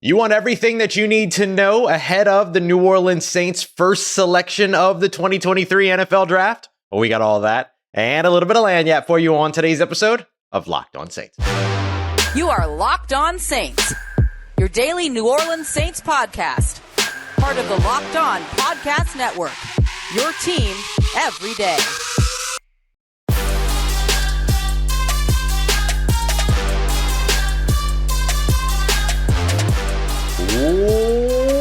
You want everything that you need to know ahead of the New Orleans Saints' first selection of the 2023 NFL Draft? Well, we got all that and a little bit of lanyard for you on today's episode of Locked On Saints. You are Locked On Saints, your daily New Orleans Saints podcast. Part of the Locked On Podcast Network, your team every day.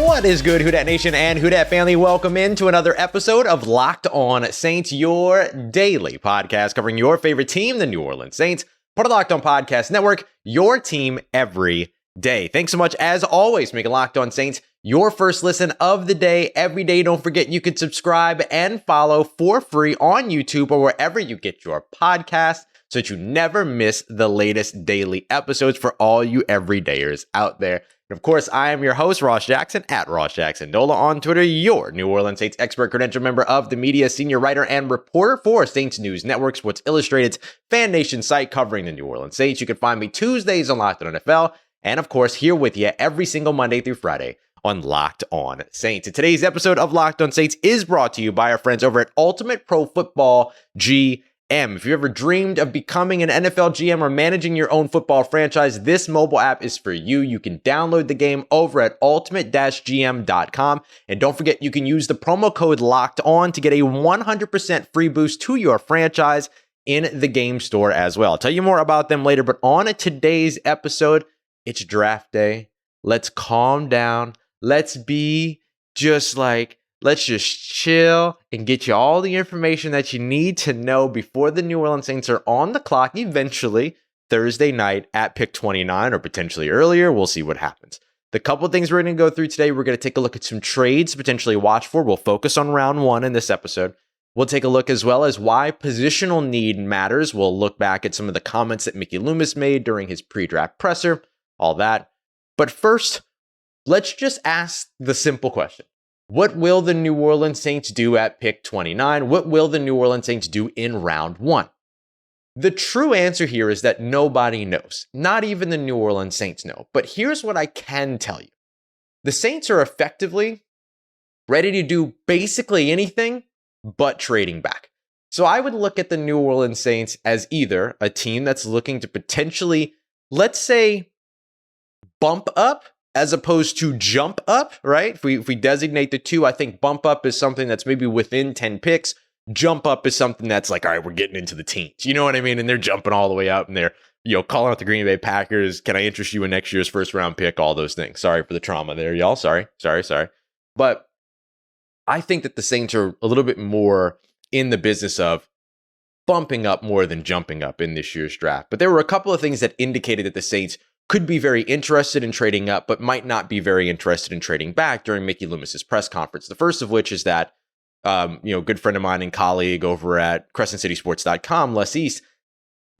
What is good, Who Dat Nation and Who Dat family? Welcome into another episode of Locked On Saints, your daily podcast covering your favorite team, the New Orleans Saints. Part of the Locked On Podcast Network, your team every day. Thanks so much, as always, making Locked On Saints your first listen of the day every day. Don't forget you can subscribe and follow for free on YouTube or wherever you get your podcasts so that you never miss the latest daily episodes for all you everydayers out there. And of course, I am your host, Ross Jackson, at Ross Jackson Dola on Twitter, your New Orleans Saints expert, credentialed member of the media, senior writer and reporter for Saints News Network, Sports Illustrated's Fan Nation site covering the New Orleans Saints. You can find me Tuesdays on Locked On NFL, and of course, here with you every single Monday through Friday on Locked On Saints. And today's episode of Locked On Saints is brought to you by our friends over at Ultimate Pro Football GM. If you ever dreamed of becoming an NFL GM or managing your own football franchise, this mobile app is for you. You can download the game over at ultimate-gm.com. And don't forget, you can use the promo code Locked On to get a 100% free boost to your franchise in the game store as well. I'll tell you more about them later, but on today's episode, it's draft day. Let's calm down. Let's just chill and get you all the information that you need to know before the New Orleans Saints are on the clock eventually Thursday night at pick 29 or potentially earlier. We'll see what happens. The couple of things we're going to go through today, we're going to take a look at some trades potentially watch for. We'll focus on round one in this episode. We'll take a look as well as why positional need matters. We'll look back at some of the comments that Mickey Loomis made during his pre-draft presser, all that. But first, let's just ask the simple question. What will the New Orleans Saints do at pick 29? What will the New Orleans Saints do in round one? The true answer here is that nobody knows. Not even the New Orleans Saints know. But here's what I can tell you. The Saints are effectively ready to do basically anything but trading back. So I would look at the New Orleans Saints as either a team that's looking to potentially, let's say, bump up as opposed to jump up, right? If we designate the two, I think bump up is something that's maybe within 10 picks. Jump up is something that's like, all right, we're getting into the teens. You know what I mean? And they're jumping all the way up and they're, calling out the Green Bay Packers. Can I interest you in next year's first round pick? All those things. Sorry for the trauma there, y'all. Sorry. But I think that the Saints are a little bit more in the business of bumping up more than jumping up in this year's draft. But there were a couple of things that indicated that the Saints could be very interested in trading up, but might not be very interested in trading back during Mickey Loomis's press conference. The first of which is that, good friend of mine and colleague over at CrescentCitySports.com, Les East,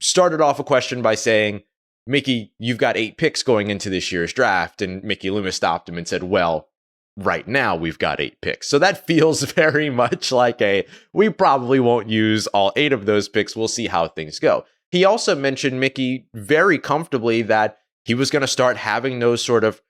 started off a question by saying, Mickey, you've got 8 picks going into this year's draft. And Mickey Loomis stopped him and said, well, right now we've got 8 picks. So that feels very much like we probably won't use all 8 of those picks. We'll see how things go. He also mentioned, Mickey, very comfortably that he was going to start having those sort of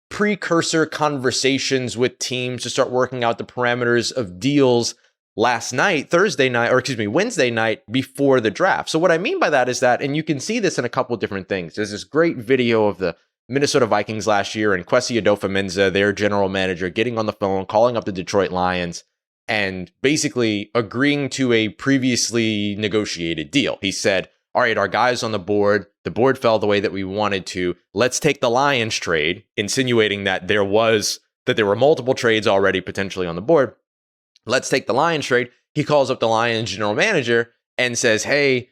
precursor conversations with teams to start working out the parameters of deals Wednesday night before the draft. So what I mean by that is that, and you can see this in a couple of different things. There's this great video of the Minnesota Vikings last year and Kwesi Adofo-Mensah, their general manager, getting on the phone, calling up the Detroit Lions, and basically agreeing to a previously negotiated deal. He said, all right, our guys on the board fell the way that we wanted to. Let's take the Lions trade, insinuating that there were multiple trades already potentially on the board. Let's take the Lions trade. He calls up the Lions general manager and says, hey,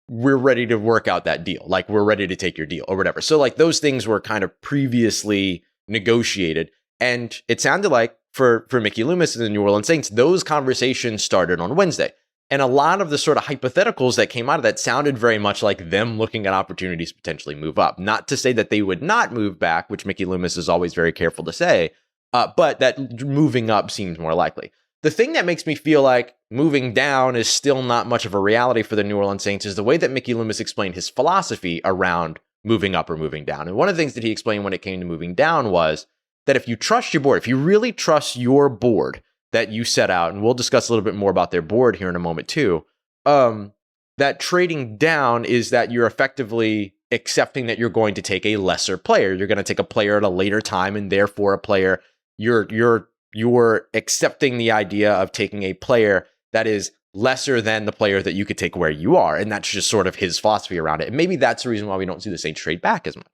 we're ready to work out that deal. Like, we're ready to take your deal or whatever. So like those things were kind of previously negotiated. And it sounded like for Mickey Loomis and the New Orleans Saints, those conversations started on Wednesday. And a lot of the sort of hypotheticals that came out of that sounded very much like them looking at opportunities to potentially move up. Not to say that they would not move back, which Mickey Loomis is always very careful to say, but that moving up seems more likely. The thing that makes me feel like moving down is still not much of a reality for the New Orleans Saints is the way that Mickey Loomis explained his philosophy around moving up or moving down. And one of the things that he explained when it came to moving down was that if you trust your board, if you really trust your board that you set out, and we'll discuss a little bit more about their board here in a moment too, that trading down is that you're effectively accepting that you're going to take a lesser player. You're going to take a player at a later time, and therefore a player, you're accepting the idea of taking a player that is lesser than the player that you could take where you are. And that's just sort of his philosophy around it. And maybe that's the reason why we don't see the Saints trade back as much.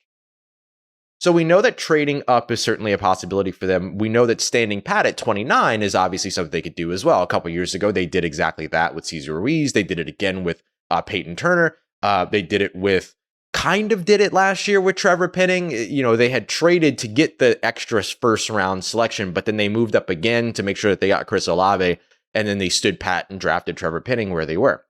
So we know that trading up is certainly a possibility for them. We know that standing pat at 29 is obviously something they could do as well. A couple years ago, they did exactly that with Cesar Ruiz. They did it again with Peyton Turner. They did it last year with Trevor Penning. They had traded to get the extra first round selection, but then they moved up again to make sure that they got Chris Olave, and then they stood pat and drafted Trevor Penning where they were.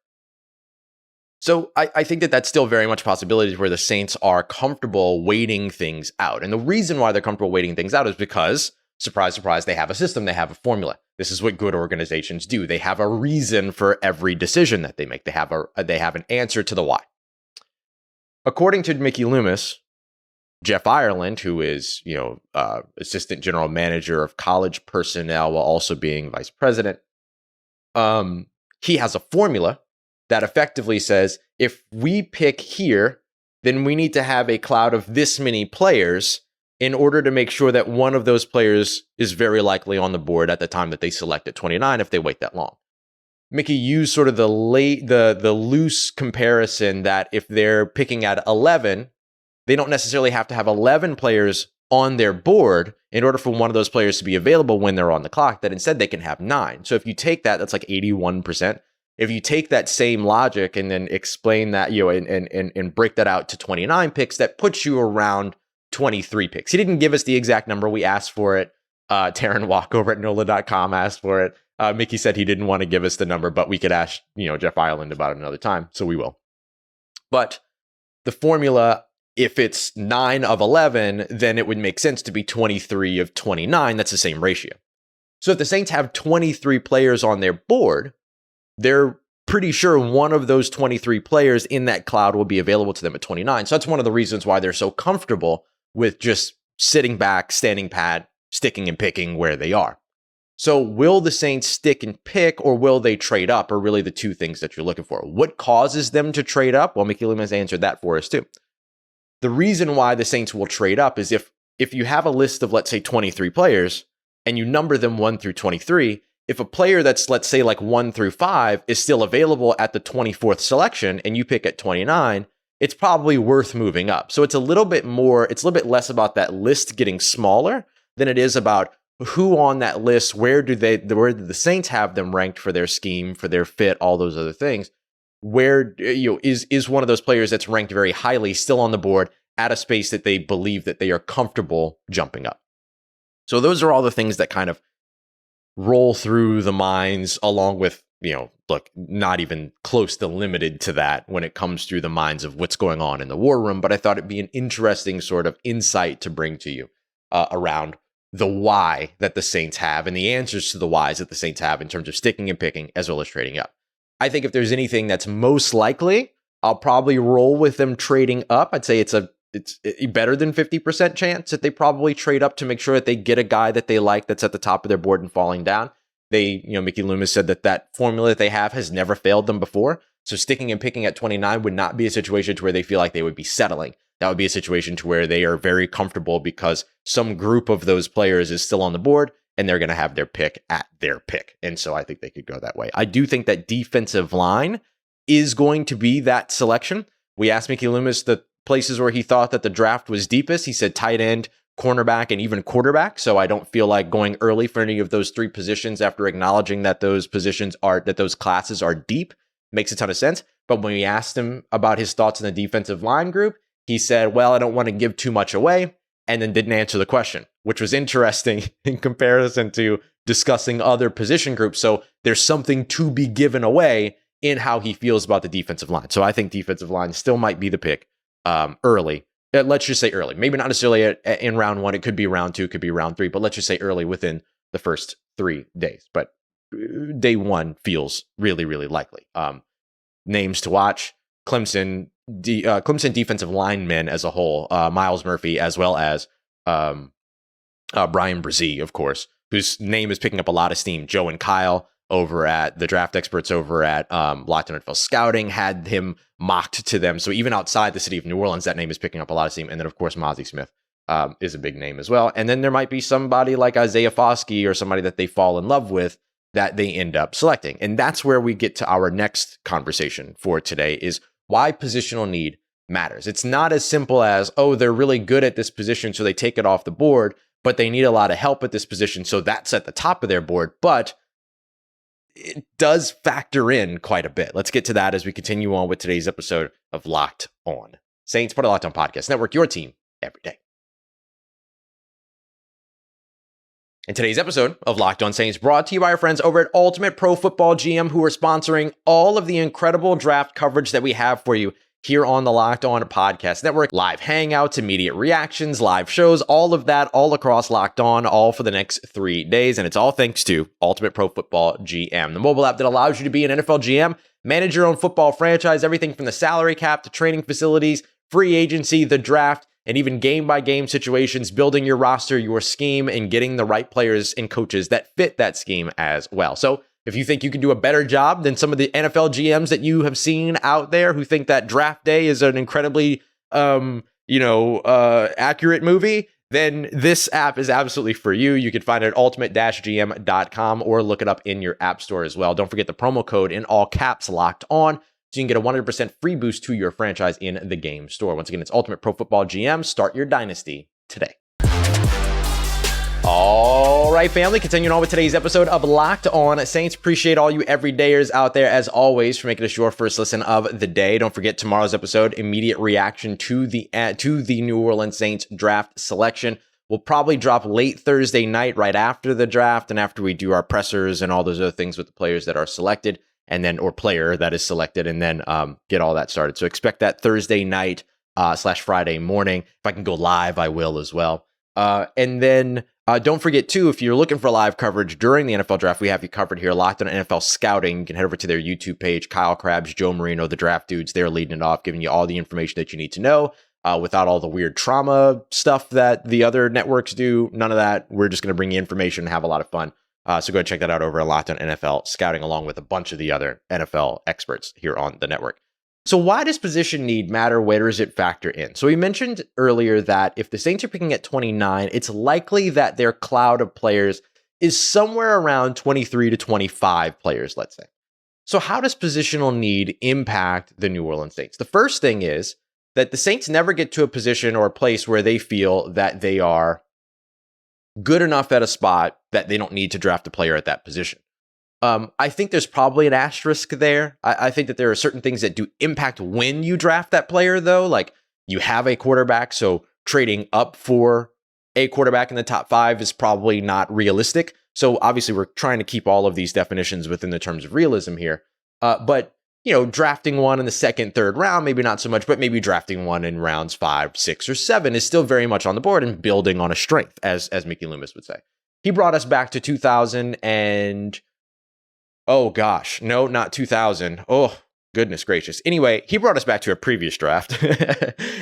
So I think that that's still very much possibilities where the Saints are comfortable waiting things out. And the reason why they're comfortable waiting things out is because, surprise, surprise, they have a system, they have a formula. This is what good organizations do. They have a reason for every decision that they make. They have an answer to the why. According to Mickey Loomis, Jeff Ireland, who is, assistant general manager of college personnel while also being vice president, he has a formula that effectively says, if we pick here, then we need to have a cloud of this many players in order to make sure that one of those players is very likely on the board at the time that they select at 29 if they wait that long. Mickey used sort of the loose comparison that if they're picking at 11, they don't necessarily have to have 11 players on their board in order for one of those players to be available when they're on the clock, that instead they can have 9. So if you take that, that's like 81%. If you take that same logic and then explain that, and break that out to 29 picks, that puts you around 23 picks. He didn't give us the exact number. We asked for it. Taryn Walk over at NOLA.com asked for it. Mickey said he didn't want to give us the number, but we could ask, Jeff Ireland about it another time. So we will. But the formula, if it's 9 of 11, then it would make sense to be 23 of 29. That's the same ratio. So if the Saints have 23 players on their board, they're pretty sure one of those 23 players in that cloud will be available to them at 29. So that's one of the reasons why they're so comfortable with just sitting back, standing pat, sticking and picking where they are. So will the Saints stick and pick, or will they trade up, are really the two things that you're looking for. What causes them to trade up? Well, Mickey Loomis answered that for us too. The reason why the Saints will trade up is if you have a list of, let's say, 23 players and you number them 1 through 23, if a player that's, let's say, like 1 through 5 is still available at the 24th selection and you pick at 29, it's probably worth moving up. So it's a little bit less about that list getting smaller than it is about who on that list, where do the Saints have them ranked for their scheme, for their fit, all those other things. Where is one of those players that's ranked very highly still on the board at a space that they believe that they are comfortable jumping up. So those are all the things that kind of roll through the minds, along with, not even close to limited to that when it comes through the minds of what's going on in the war room. But I thought it'd be an interesting sort of insight to bring to you around the why that the Saints have and the answers to the whys that the Saints have in terms of sticking and picking as well as trading up. I think if there's anything that's most likely, I'll probably roll with them trading up. I'd say it's a better than 50% chance that they probably trade up to make sure that they get a guy that they like that's at the top of their board and falling down. Mickey Loomis said that formula that they have has never failed them before. So sticking and picking at 29 would not be a situation to where they feel like they would be settling. That would be a situation to where they are very comfortable because some group of those players is still on the board and they're going to have their pick at their pick. And so I think they could go that way. I do think that defensive line is going to be that selection. We asked Mickey Loomis the places where he thought that the draft was deepest. He said tight end, cornerback, and even quarterback. So I don't feel like going early for any of those 3 positions after acknowledging that those classes are deep. Makes a ton of sense. But when we asked him about his thoughts on the defensive line group, he said, well, I don't want to give too much away, and then didn't answer the question, which was interesting in comparison to discussing other position groups. So there's something to be given away in how he feels about the defensive line. So I think defensive line still might be the pick early. Let's just say early. Maybe not necessarily in round 1. It could be round 2, could be round 3, but let's just say early within the first 3 days. But day 1 feels really, really likely. Names to watch: Clemson, Clemson defensive linemen as a whole, Myles Murphy, as well as Bryan Bresee, of course, whose name is picking up a lot of steam. Joe and Kyle over at the draft experts over at Locked On NFL Scouting had him mocked to them. So even outside the city of New Orleans, that name is picking up a lot of steam. And then, of course, Mazi Smith is a big name as well. And then there might be somebody like Isaiah Foskey or somebody that they fall in love with that they end up selecting. And that's where we get to our next conversation for today, is why positional need matters. It's not as simple as, oh, they're really good at this position, so they take it off the board, but they need a lot of help at this position, so that's at the top of their board. But it does factor in quite a bit. Let's get to that as we continue on with today's episode of Locked On Saints, part of Locked On Podcast Network, your team every day. And today's episode of Locked On Saints brought to you by our friends over at Ultimate Pro Football GM, who are sponsoring all of the incredible draft coverage that we have for you here on the Locked On Podcast Network. Live hangouts, immediate reactions, live shows, all of that, all across Locked On, all for the next 3 days. And it's all thanks to Ultimate Pro Football GM, the mobile app that allows you to be an NFL GM, manage your own football franchise, everything from the salary cap to training facilities, free agency, the draft, and even game-by-game situations, building your roster, your scheme, and getting the right players and coaches that fit that scheme as well. So if you think you can do a better job than some of the NFL GMs that you have seen out there who think that draft day is an incredibly, accurate movie, then this app is absolutely for you. You can find it at ultimate-gm.com or look it up in your app store as well. Don't forget the promo code in all caps, Locked On, so you can get a 100% free boost to your franchise in the game store. Once again, it's Ultimate Pro Football GM. Start your dynasty today. All right, family, continuing on with today's episode of Locked On Saints. Appreciate all you everydayers out there, as always, for making us your first listen of the day. Don't forget tomorrow's episode, immediate reaction to the New Orleans Saints draft selection. We'll probably drop late Thursday night, right after the draft, and after we do our pressers and all those other things with the players that are selected, and then, or player that is selected, and then get all that started. So expect that Thursday night / Friday morning. If I can go live, I will as well. And then don't forget, too, if you're looking for live coverage during the NFL draft, we have you covered here. Locked On NFL Scouting. You can head over to their YouTube page. Kyle Krabs, Joe Marino, the draft dudes, they're leading it off, giving you all the information that you need to know without all the weird trauma stuff that the other networks do. None of that. We're just going to bring you information and have a lot of fun. So go ahead and check that out over at Locked On NFL Scouting, along with a bunch of the other NFL experts here on the network. So why does position need matter? Where does it factor in? So we mentioned earlier that if the Saints are picking at 29, it's likely that their cloud of players is somewhere around 23 to 25 players, let's say. So how does positional need impact the New Orleans Saints? The first thing is that the Saints never get to a position or a place where they feel that they are good enough at a spot that they don't need to draft a player at that position. I think there's probably an asterisk there. I think that there are certain things that do impact when you draft that player, though. Like, you have a quarterback, so trading up for a quarterback in the top 5 is probably not realistic. So obviously we're trying to keep all of these definitions within the terms of realism here. But, drafting one in the second, third round, maybe not so much, but maybe drafting one in rounds 5, 6, or 7 is still very much on the board and building on a strength, as Mickey Loomis would say. He brought us back to 2000 and... oh, gosh. No, not 2000. Oh, goodness gracious. Anyway, he brought us back to a previous draft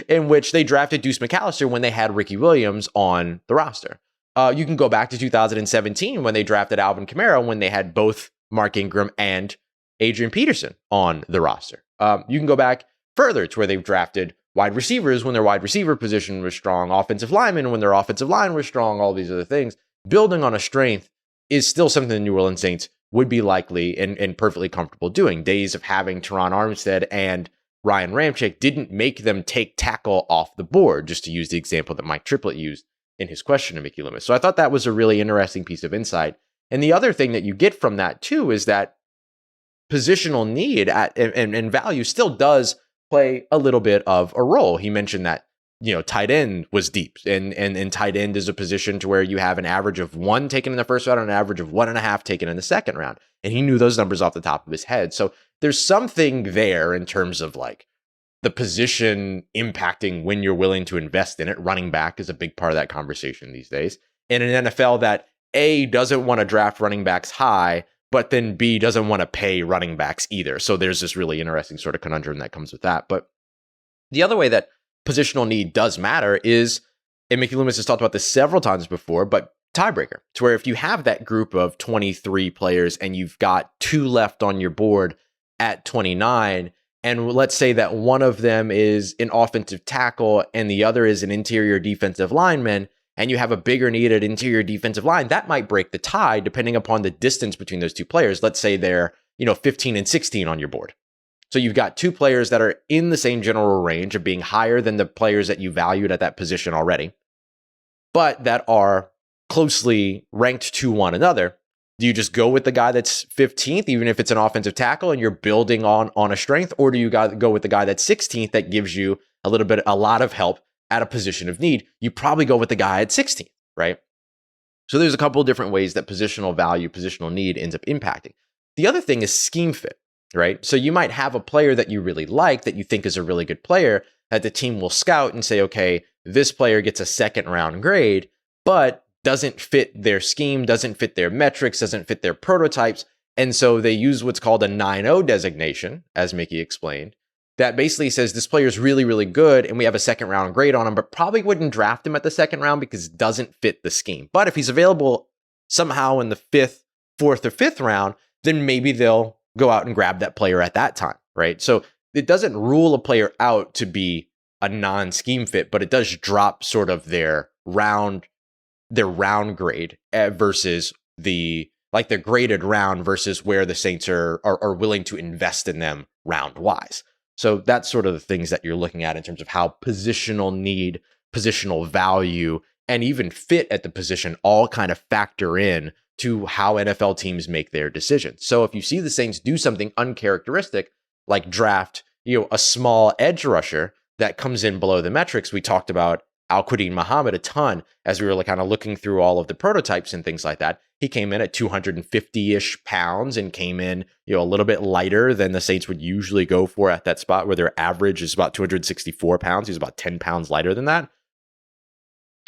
in which they drafted Deuce McAllister when they had Ricky Williams on the roster. You can go back to 2017 when they drafted Alvin Kamara when they had both Mark Ingram and Adrian Peterson on the roster. You can go back further to where they've drafted wide receivers when their wide receiver position was strong, offensive linemen when their offensive line was strong, all these other things. Building on a strength is still something the New Orleans Saints would be likely and perfectly comfortable doing. Days of having Teron Armstead and Ryan Ramczyk didn't make them take tackle off the board, just to use the example that Mike Triplett used in his question to Mickey Loomis. So I thought that was a really interesting piece of insight. And the other thing that you get from that, too, is that positional need and value still does play a little bit of a role. He mentioned that, tight end was deep, and tight end is a position to where you have an average of 1 taken in the first round and an average of 1.5 taken in the second round. And he knew those numbers off the top of his head. So there's something there in terms of like the position impacting when you're willing to invest in it. Running back is a big part of that conversation these days. In an NFL that A, doesn't want to draft running backs high, but then B, doesn't want to pay running backs either. So there's this really interesting sort of conundrum that comes with that. But The other way that positional need does matter is, and Mickey Loomis has talked about this several times before, but tiebreaker. To where if you have that group of 23 players and you've got 2 left on your board at 29, and let's say that one of them is an offensive tackle and the other is an interior defensive lineman, and you have a bigger need at interior defensive line, that might break the tie depending upon the distance between those 2 players. Let's say they're, 15 and 16 on your board. So you've got 2 players that are in the same general range of being higher than the players that you valued at that position already, but that are closely ranked to one another. Do you just go with the guy that's 15th, even if it's an offensive tackle and you're building on a strength? Or do you go with the guy that's 16th that gives you a lot of help at a position of need? You probably go with the guy at 16th, right? So there's a couple of different ways that positional value, positional need ends up impacting. The other thing is scheme fit, right? So you might have a player that you really like, that you think is a really good player, that the team will scout and say, okay, this player gets a 2nd round grade, but doesn't fit their scheme, doesn't fit their metrics, doesn't fit their prototypes. And so they use what's called a 9-0 designation, as Mickey explained, that basically says this player is really, really good and we have a 2nd round grade on him, but probably wouldn't draft him at the 2nd round because it doesn't fit the scheme. But if he's available somehow in the 4th or 5th round, then maybe they'll go out and grab that player at that time, right? So it doesn't rule a player out to be a non-scheme fit, but it does drop sort of their round grade versus their graded round versus where the Saints are willing to invest in them round wise. So that's sort of the things that you're looking at in terms of how positional need, positional value, and even fit at the position all kind of factor in to how NFL teams make their decisions. So if you see the Saints do something uncharacteristic, like draft, a small edge rusher that comes in below the metrics, we talked about Al-Quadin Muhammad a ton as we were kind of looking through all of the prototypes and things like that. He came in at 250-ish pounds and came in, a little bit lighter than the Saints would usually go for at that spot, where their average is about 264 pounds. He's about 10 pounds lighter than that.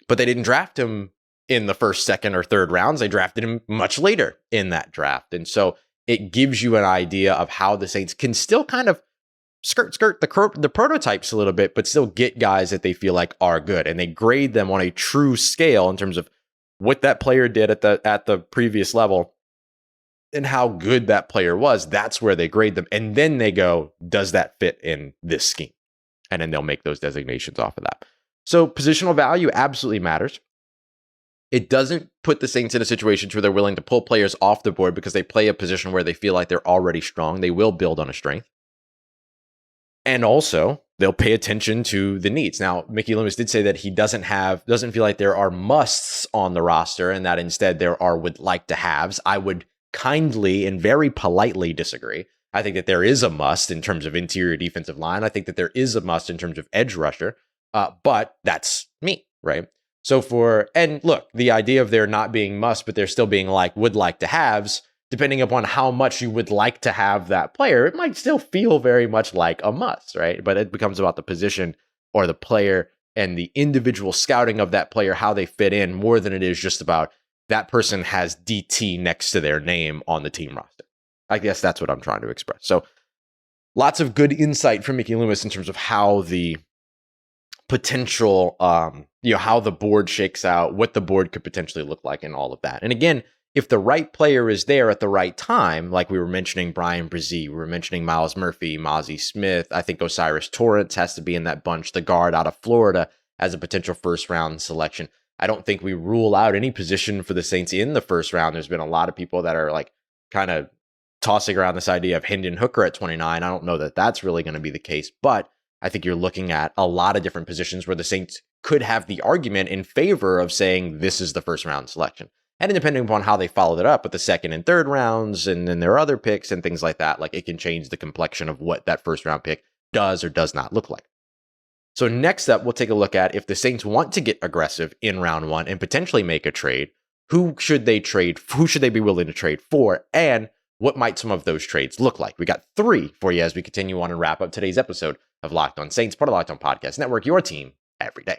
But they didn't draft him in the 1st, 2nd, or 3rd rounds. They drafted him much later in that draft. And so it gives you an idea of how the Saints can still kind of skirt the prototypes a little bit, but still get guys that they feel like are good. And they grade them on a true scale in terms of what that player did at the previous level and how good that player was. That's where they grade them. And then they go, does that fit in this scheme? And then they'll make those designations off of that. So positional value absolutely matters. It doesn't put the Saints in a situation where they're willing to pull players off the board because they play a position where they feel like they're already strong. They will build on a strength. And also, they'll pay attention to the needs. Now, Mickey Loomis did say that he doesn't feel like there are musts on the roster and that instead there are would like to haves. I would kindly and very politely disagree. I think that there is a must in terms of interior defensive line. I think that there is a must in terms of edge rusher. But that's me, right? And look, the idea of there not being must, but there still being would like to haves, depending upon how much you would like to have that player, it might still feel very much like a must, right? But it becomes about the position or the player and the individual scouting of that player, how they fit in, more than it is just about that person has DT next to their name on the team roster. I guess that's what I'm trying to express. So lots of good insight from Mickey Loomis in terms of how the potential, how the board shakes out, what the board could potentially look like and all of that. And again, if the right player is there at the right time, like we were mentioning Bryan, Bresee, we were mentioning Myles Murphy, Mazi Smith, I think O'Cyrus Torrence has to be in that bunch, the guard out of Florida as a potential 1st round selection. I don't think we rule out any position for the Saints in the 1st round. There's been a lot of people that are kind of tossing around this idea of Hendon Hooker at 29. I don't know that that's really going to be the case, but I think you're looking at a lot of different positions where the Saints could have the argument in favor of saying this is the 1st round selection. And depending upon how they followed it up with the 2nd and 3rd rounds and then their other picks and things like that, it can change the complexion of what that 1st round pick does or does not look like. So next up, we'll take a look at if the Saints want to get aggressive in round 1 and potentially make a trade, who should they be willing to trade for? And what might some of those trades look like? We got 3 for you as we continue on and wrap up today's episode of Locked On Saints, part of Locked On Podcast Network, your team every day.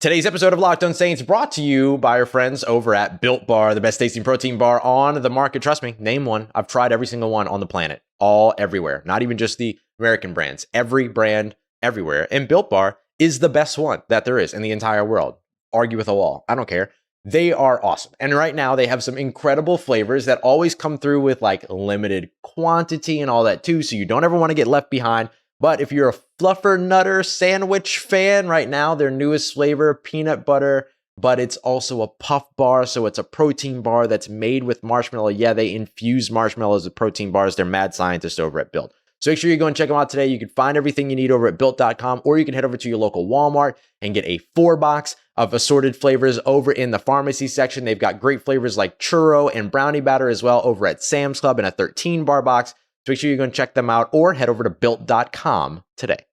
Today's episode of Locked On Saints brought to you by our friends over at Built Bar, the best tasting protein bar on the market. Trust me, name one. I've tried every single one on the planet, all everywhere. Not even just the American brands, every brand everywhere. And Built Bar is the best one that there is in the entire world. Argue with a wall. I don't care. They are awesome. And right now they have some incredible flavors that always come through with like limited quantity and all that too. So you don't ever want to get left behind. But if you're a Fluffer Nutter sandwich fan right now, their newest flavor, peanut butter, but it's also a puff bar. So it's a protein bar that's made with marshmallow. Yeah, they infuse marshmallows with protein bars. They're mad scientists over at Built. So make sure you go and check them out today. You can find everything you need over at Built.com, or you can head over to your local Walmart and get a 4-box of assorted flavors over in the pharmacy section. They've got great flavors like churro and brownie batter as well over at Sam's Club in a 13-bar box. So make sure you go and check them out, or head over to Built.com today.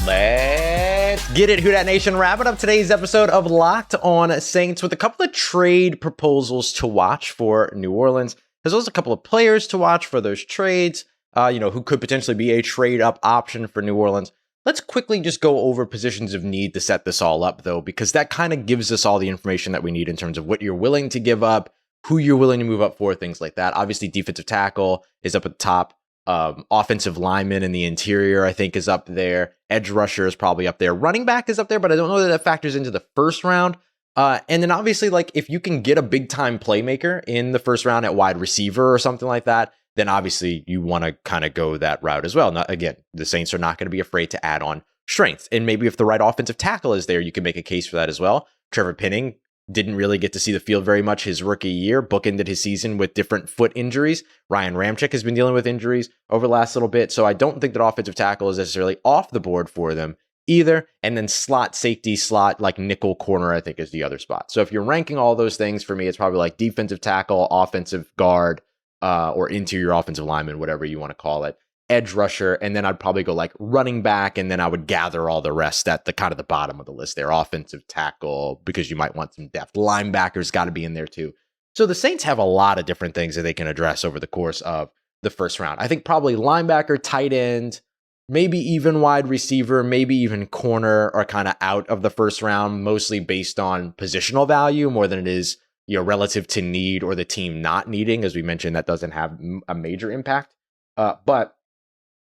Let's get it, Who Dat Nation. Wrapping up today's episode of Locked On Saints with a couple of trade proposals to watch for New Orleans, as well as a couple of players to watch for those trades, who could potentially be a trade-up option for New Orleans. Let's quickly just go over positions of need to set this all up, though, because that kind of gives us all the information that we need in terms of what you're willing to give up, who you're willing to move up for, things like that. Obviously, defensive tackle is up at the top. Offensive lineman in the interior, I think, is up there. Edge rusher is probably up there. Running back is up there, but I don't know that factors into the first round. And then obviously, like, if you can get a big-time playmaker in the first round at wide receiver or something like that, then obviously you want to kind of go that route as well. Now, again, the Saints are not going to be afraid to add on strength. And maybe if the right offensive tackle is there, you can make a case for that as well. Trevor Penning didn't really get to see the field very much his rookie year, bookended his season with different foot injuries. Ryan Ramczyk has been dealing with injuries over the last little bit, so I don't think that offensive tackle is necessarily off the board for them either. And then slot safety, slot like nickel corner, I think is the other spot. So if you're ranking all those things, for me, it's probably like defensive tackle, offensive guard, or interior offensive lineman, whatever you want to call it, edge rusher, and then I'd probably go like running back, and then I would gather all the rest at the kind of the bottom of the list there. Offensive tackle, because you might want some depth. Linebackers got to be in there too. So the Saints have a lot of different things that they can address over the course of the first round. I think probably linebacker, tight end, maybe even wide receiver, maybe even corner are kind of out of the first round, mostly based on positional value more than it is, relative to need or the team not needing. As we mentioned, that doesn't have a major impact. But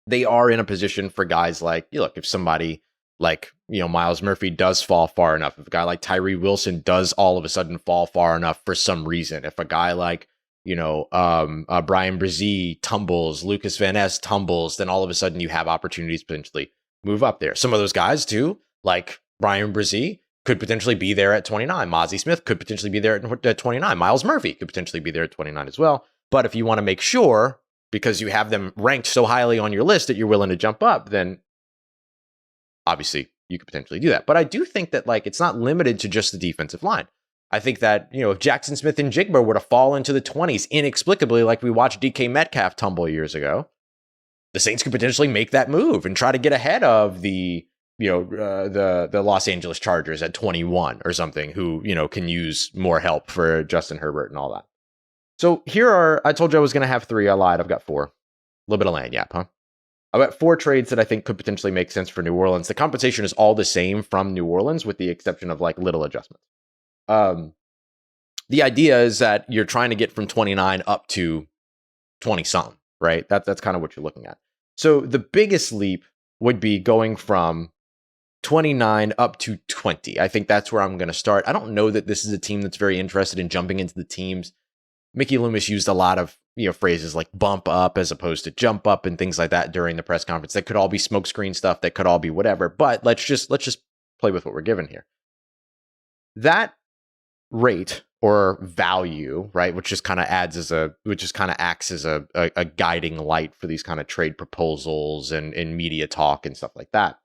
they are in a position for guys like, look, if somebody like, Myles Murphy does fall far enough, if a guy like Tyree Wilson does all of a sudden fall far enough for some reason, if a guy like, Bryan Bresee tumbles, Lukas Van Ness tumbles, then all of a sudden you have opportunities to potentially move up there. Some of those guys too, like Bryan Bresee, could potentially be there at 29. Mazi Smith could potentially be there at 29. Myles Murphy could potentially be there at 29 as well. But if you want to make sure, because you have them ranked so highly on your list, that you're willing to jump up, then obviously you could potentially do that. But I do think that it's not limited to just the defensive line. I think that, if Jackson Smith and Jigba were to fall into the 20s inexplicably, like we watched DK Metcalf tumble years ago, the Saints could potentially make that move and try to get ahead of the Los Angeles Chargers at 21 or something, who, can use more help for Justin Herbert and all that. So I told you I was going to have 3. I lied. I've got 4. A little bit of land yap, huh? I've got 4 trades that I think could potentially make sense for New Orleans. The compensation is all the same from New Orleans with the exception of little adjustments. The idea is that you're trying to get from 29 up to 20 something, right? That's kind of what you're looking at. So the biggest leap would be going from 29 up to 20. I think that's where I'm going to start. I don't know that this is a team that's very interested in jumping into the teams. Mickey Loomis used a lot of phrases like bump up as opposed to jump up and things like that during the press conference. That could all be smokescreen stuff. That could all be whatever. But let's just play with what we're given here. That rate or value, right, which just kind of acts as a guiding light for these kind of trade proposals and media talk and stuff like that.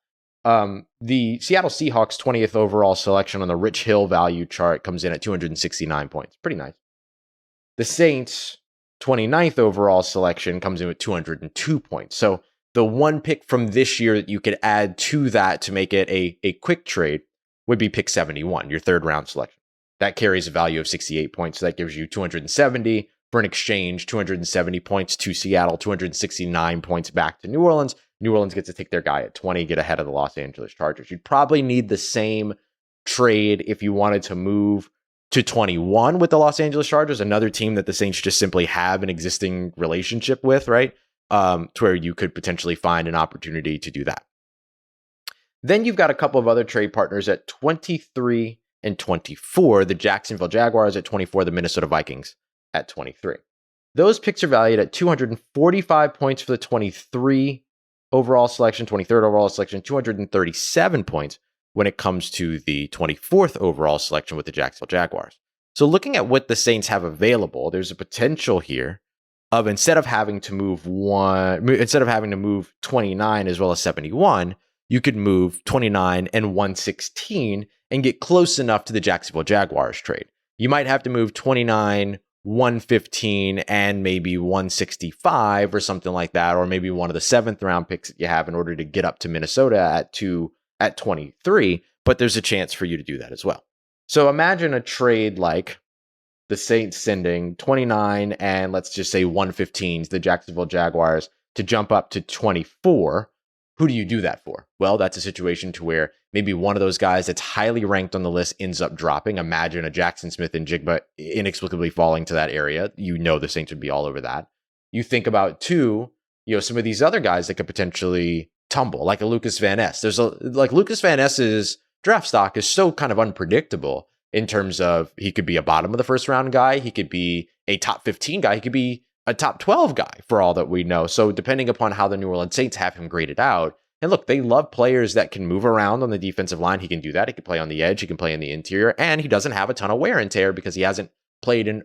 The Seattle Seahawks 20th overall selection on the Rich Hill value chart comes in at 269 points. Pretty nice. The Saints 29th overall selection comes in with 202 points. So the one pick from this year that you could add to that to make it a quick trade would be pick 71, your 3rd round selection. That carries a value of 68 points. So that gives you 270 for an exchange, 270 points to Seattle, 269 points back to New Orleans. New Orleans gets to take their guy at 20, get ahead of the Los Angeles Chargers. You'd probably need the same trade if you wanted to move to 21 with the Los Angeles Chargers, another team that the Saints just simply have an existing relationship with, right? to where you could potentially find an opportunity to do that. Then you've got a couple of other trade partners at 23 and 24, the Jacksonville Jaguars at 24, the Minnesota Vikings at 23. Those picks are valued at 245 points for the 23 overall selection, 23rd overall selection, 237 points when it comes to the 24th overall selection with the Jacksonville Jaguars. So looking at what the Saints have available, there's a potential here of instead of having to move 29 as well as 71, you could move 29 and 116 and get close enough to the Jacksonville Jaguars trade. You might have to move 29, 115, and maybe 165 or something like that, or maybe one of the 7th round picks that you have in order to get up to Minnesota at 23, but there's a chance for you to do that as well. So imagine a trade like the Saints sending 29 and let's just say 115s, the Jacksonville Jaguars, to jump up to 24. Who do you do that for? Well, that's a situation to where maybe one of those guys that's highly ranked on the list ends up dropping. Imagine a Jackson Smith and Jigba inexplicably falling to that area. You know the Saints would be all over that. You think about too, some of these other guys that could potentially tumble, like a Lukas Van Ness. Lukas Van Ness's draft stock is so kind of unpredictable in terms of he could be a bottom of the first round guy, he could be a top 15 guy, he could be a top 12 guy for all that we know. So depending upon how the New Orleans Saints have him graded out, and look, they love players that can move around on the defensive line. He can do that. He can play on the edge. He can play in the interior, and he doesn't have a ton of wear and tear because he hasn't played an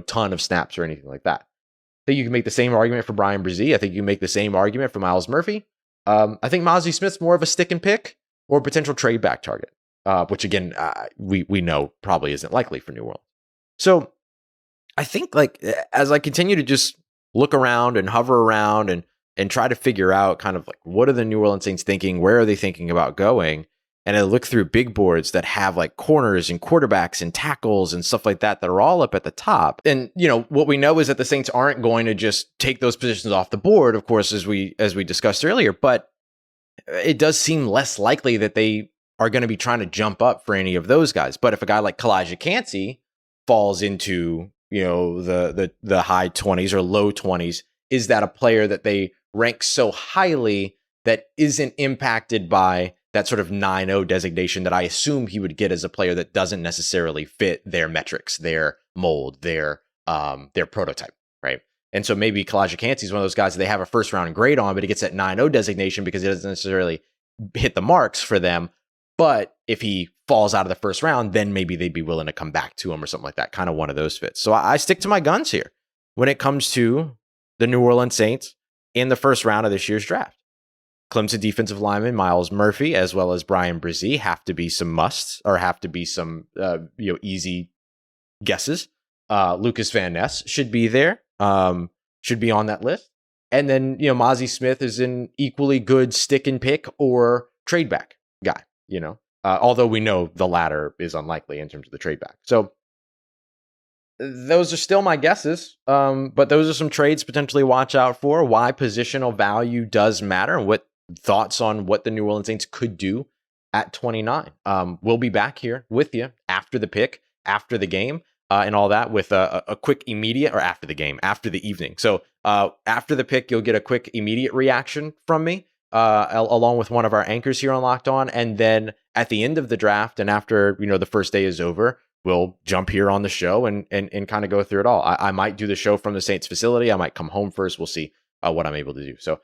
ton of snaps or anything like that. I think you can make the same argument for Bryan Bresee. I think you can make the same argument for Myles Murphy. I think Mazi Smith's more of a stick and pick or a potential trade back target, which again, we know probably isn't likely for New Orleans. So I think as I continue to just look around and hover around and try to figure out kind of what are the New Orleans Saints thinking? Where are they thinking about going? And I look through big boards that have corners and quarterbacks and tackles and stuff like that are all up at the top. And, what we know is that the Saints aren't going to just take those positions off the board, of course, as we discussed earlier, but it does seem less likely that they are going to be trying to jump up for any of those guys. But if a guy like Calijah Kancey falls into, the high 20s or low 20s, is that a player that they rank so highly that isn't impacted by that sort of 9-0 designation that I assume he would get as a player that doesn't necessarily fit their metrics, their mold, their prototype, right? And so maybe Calijah Kancey is one of those guys that they have a first round grade on, but he gets that 9-0 designation because he doesn't necessarily hit the marks for them. But if he falls out of the first round, then maybe they'd be willing to come back to him or something like that, kind of one of those fits. So I stick to my guns here when it comes to the New Orleans Saints in the first round of this year's draft. Clemson defensive lineman Myles Murphy, as well as Bryan Bresee, have to be some musts or have to be some easy guesses. Lukas Van Ness should be there, should be on that list. And then Mazi Smith is an equally good stick and pick or trade back guy. Although we know the latter is unlikely in terms of the trade back. So those are still my guesses, but those are some trades potentially watch out for. Why positional value does matter, and what thoughts on what the New Orleans Saints could do at 29. We'll be back here with you after the pick, after the game, and all that with a quick immediate, or after the game, after the evening. So after the pick, you'll get a quick immediate reaction from me, along with one of our anchors here on Locked On. And then at the end of the draft and after, the first day is over, we'll jump here on the show and kind of go through it all. I might do the show from the Saints facility. I might come home first. We'll see what I'm able to do. So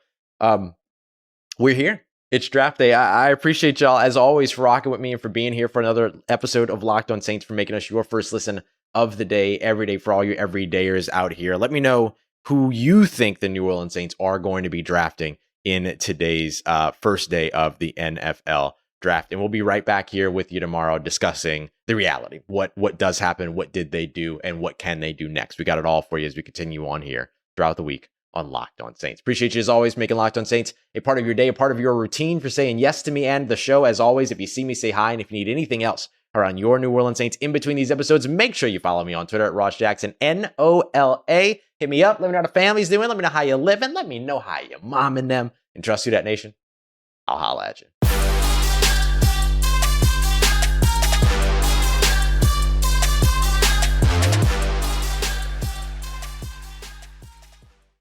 we're here. It's draft day. I appreciate y'all, as always, for rocking with me and for being here for another episode of Locked On Saints, for making us your first listen of the day, every day, for all you everydayers out here. Let me know who you think the New Orleans Saints are going to be drafting in today's first day of the NFL draft. And we'll be right back here with you tomorrow discussing the reality. What does happen? What did they do? And what can they do next? We got it all for you as we continue on here throughout the week on Locked On Saints. Appreciate you as always making Locked On Saints a part of your day, a part of your routine, for saying yes to me and the show. As always, if you see me, say hi. And if you need anything else around your New Orleans Saints in between these episodes, make sure you follow me on Twitter at Ross Jackson, NOLA. Hit me up. Let me know how the family's doing. Let me know how you're living. Let me know how your mom and them. And trust you, that nation. I'll holla at you.